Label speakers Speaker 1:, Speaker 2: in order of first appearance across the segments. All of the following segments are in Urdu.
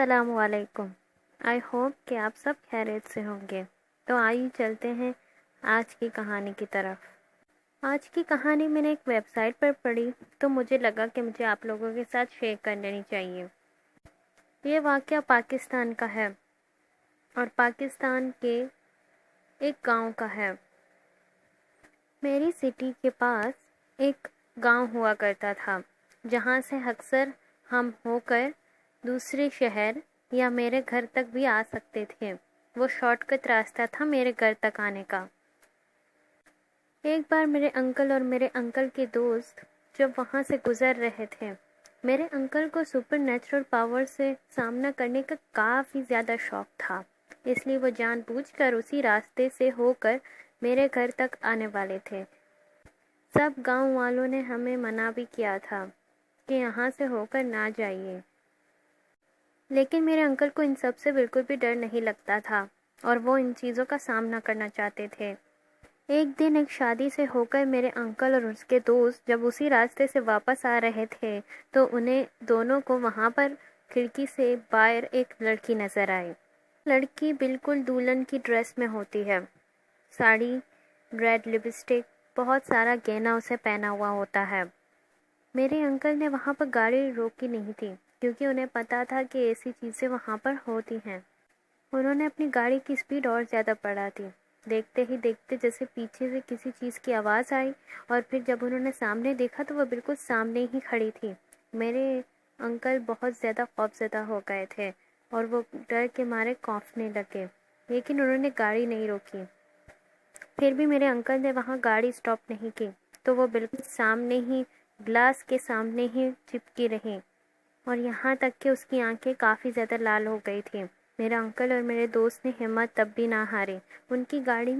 Speaker 1: السلام علیکم۔ آئی ہوپ کہ آپ سب خیریت سے ہوں گے۔ تو آئیے چلتے ہیں آج کی کہانی کی طرف۔ آج کی کہانی میں نے ایک ویب سائٹ پر پڑھی تو مجھے لگا کہ مجھے آپ لوگوں کے ساتھ شیئر کر لینی چاہیے۔ یہ واقعہ پاکستان کا ہے اور پاکستان کے ایک گاؤں کا ہے۔ میری سٹی کے پاس ایک گاؤں ہوا کرتا تھا جہاں سے اکثر ہم ہو کر دوسرے شہر یا میرے گھر تک بھی آ سکتے تھے۔ وہ شارٹ کٹ راستہ تھا میرے گھر تک آنے کا۔ ایک بار میرے انکل اور میرے انکل کے دوست جب وہاں سے گزر رہے تھے، میرے انکل کو سپر نیچرل پاور سے سامنا کرنے کا کافی زیادہ شوق تھا، اس لیے وہ جان بوجھ کر اسی راستے سے ہو کر میرے گھر تک آنے والے تھے۔ سب گاؤں والوں نے ہمیں منع بھی کیا تھا کہ یہاں سے ہو کر نہ جائیے، لیکن میرے انکل کو ان سب سے بالکل بھی ڈر نہیں لگتا تھا اور وہ ان چیزوں کا سامنا کرنا چاہتے تھے۔ ایک دن ایک شادی سے ہو کر میرے انکل اور اس کے دوست جب اسی راستے سے واپس آ رہے تھے تو انہیں دونوں کو وہاں پر کھڑکی سے باہر ایک لڑکی نظر آئی۔ لڑکی بالکل دلہن کی ڈریس میں ہوتی ہے، ساڑی، ریڈ لپسٹک، بہت سارا گہنا اسے پہنا ہوا ہوتا ہے۔ میرے انکل نے وہاں پر گاڑی روکی نہیں تھی کیونکہ انہیں پتا تھا کہ ایسی چیزیں وہاں پر ہوتی ہیں۔ انہوں نے اپنی گاڑی کی سپیڈ اور زیادہ بڑھا دی۔ دیکھتے ہی دیکھتے جیسے پیچھے سے کسی چیز کی آواز آئی اور پھر جب انہوں نے سامنے دیکھا تو وہ بالکل سامنے ہی کھڑی تھی۔ میرے انکل بہت زیادہ خوفزدہ ہو گئے تھے اور وہ ڈر کے مارے کانپنے لگے، لیکن انہوں نے گاڑی نہیں روکی۔ پھر بھی میرے انکل نے وہاں گاڑی سٹاپ نہیں کی تو وہ بالکل سامنے ہی گلاس کے سامنے ہی چپکی رہی اور یہاں تک کہ اس کی آنکھیں کافی زیادہ لال ہو گئی تھیں۔ میرے انکل اور میرے دوست نے ہمت تب بھی نہ ہاری۔ ان کی گاڑی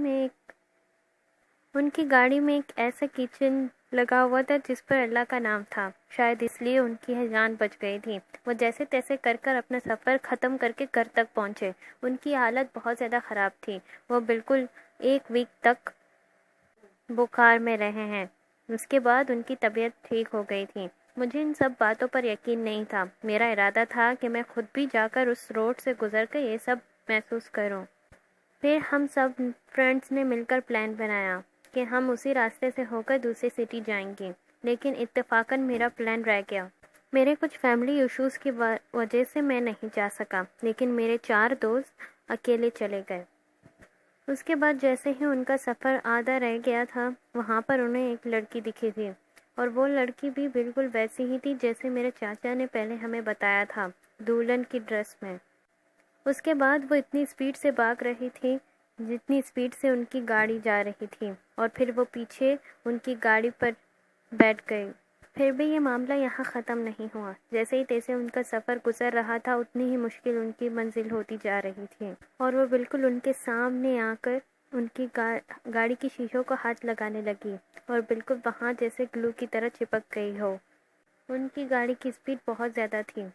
Speaker 1: میں ایک ایسا کچن لگا ہوا تھا جس پر اللہ کا نام تھا، شاید اس لیے ان کی جان بچ گئی تھی۔ وہ جیسے تیسے کر اپنا سفر ختم کر کے گھر تک پہنچے۔ ان کی حالت بہت زیادہ خراب تھی، وہ بالکل 1 ویک تک بخار میں رہے ہیں۔ اس کے بعد ان کی طبیعت ٹھیک ہو گئی تھی۔ مجھے ان سب باتوں پر یقین نہیں تھا۔ میرا ارادہ تھا کہ میں خود بھی جا کر اس روڈ سے گزر کر یہ سب محسوس کروں۔ پھر ہم سب فرینڈز نے مل کر پلان بنایا کہ ہم اسی راستے سے ہو کر دوسری سٹی جائیں گے، لیکن اتفاقاً میرا پلان رہ گیا۔ میرے کچھ فیملی ایشوز کی وجہ سے میں نہیں جا سکا، لیکن میرے 4 دوست اکیلے چلے گئے۔ اس کے بعد جیسے ہی ان کا سفر آدھا رہ گیا تھا، وہاں پر انہیں ایک لڑکی دکھی تھی اور وہ لڑکی بھی بالکل ویسی ہی تھی جیسے میرے چاچا نے پہلے ہمیں بتایا تھا، دلہن کی ڈریس میں۔ اس کے بعد وہ اتنی سپیڈ سے بھاگ رہی تھی جتنی سپیڈ سے ان کی گاڑی جا رہی تھی، اور پھر وہ پیچھے ان کی گاڑی پر بیٹھ گئی۔ پھر بھی یہ معاملہ یہاں ختم نہیں ہوا۔ جیسے ہی تیسے ان کا سفر گزر رہا تھا اتنی ہی مشکل ان کی منزل ہوتی جا رہی تھی، اور وہ بالکل ان کے سامنے آ کر ان کی گاڑی کی شیشوں کو ہاتھ لگانے لگی اور بالکل وہاں جیسے گلو کی طرح چپک گئی ہو۔ ان کی گاڑی کی سپیڈ بہت زیادہ تھی،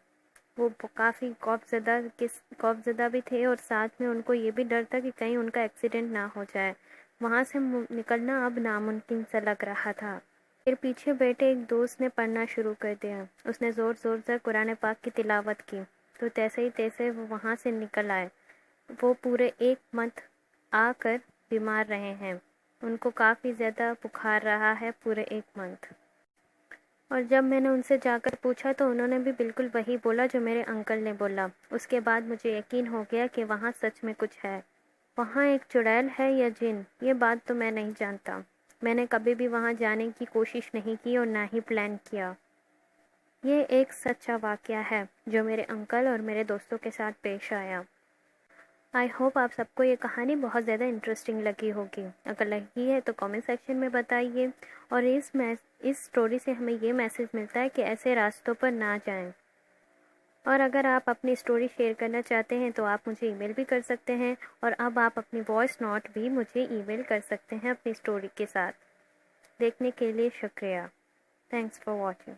Speaker 1: وہ کافی خوفزدہ بھی تھے اور ساتھ میں ان کو یہ بھی ڈر تھا کہ کہیں ان کا ایکسیڈنٹ نہ ہو جائے۔ وہاں سے نکلنا اب ناممکن سا لگ رہا تھا۔ پھر پیچھے بیٹھے ایک دوست نے پڑھنا شروع کر دیا۔ اس نے زور زور سے قرآن پاک کی تلاوت کی تو تیسے وہ وہاں سے نکل آئے۔ وہ پورے 1 منتھ آ کر بیمار رہے ہیں۔ ان کو کافی زیادہ بخار رہا ہے پورے 1 منتھ۔ اور جب میں نے ان سے جا کر پوچھا تو انہوں نے بھی بالکل وہی بولا جو میرے انکل نے بولا۔ اس کے بعد مجھے یقین ہو گیا کہ وہاں سچ میں کچھ ہے۔ وہاں ایک چڑیل ہے یا جن، یہ بات تو میں نہیں جانتا۔ میں نے کبھی بھی وہاں جانے کی کوشش نہیں کی اور نہ ہی پلان کیا۔ یہ ایک سچا واقعہ ہے جو میرے انکل اور میرے دوستوں کے ساتھ پیش آیا۔ آئی ہوپ آپ سب کو یہ کہانی بہت زیادہ انٹرسٹنگ لگی ہوگی۔ اگر لگی ہے تو کامنٹ سیکشن میں بتائیے، اور اس سٹوری سے ہمیں یہ میسج ملتا ہے کہ ایسے راستوں پر نہ جائیں۔ اور اگر آپ اپنی سٹوری شیئر کرنا چاہتے ہیں تو آپ مجھے ای میل بھی کر سکتے ہیں، اور اب آپ اپنی وائس نوٹ بھی مجھے ای میل کر سکتے ہیں اپنی سٹوری کے ساتھ۔ دیکھنے کے لیے شکریہ۔ Thanks for watching.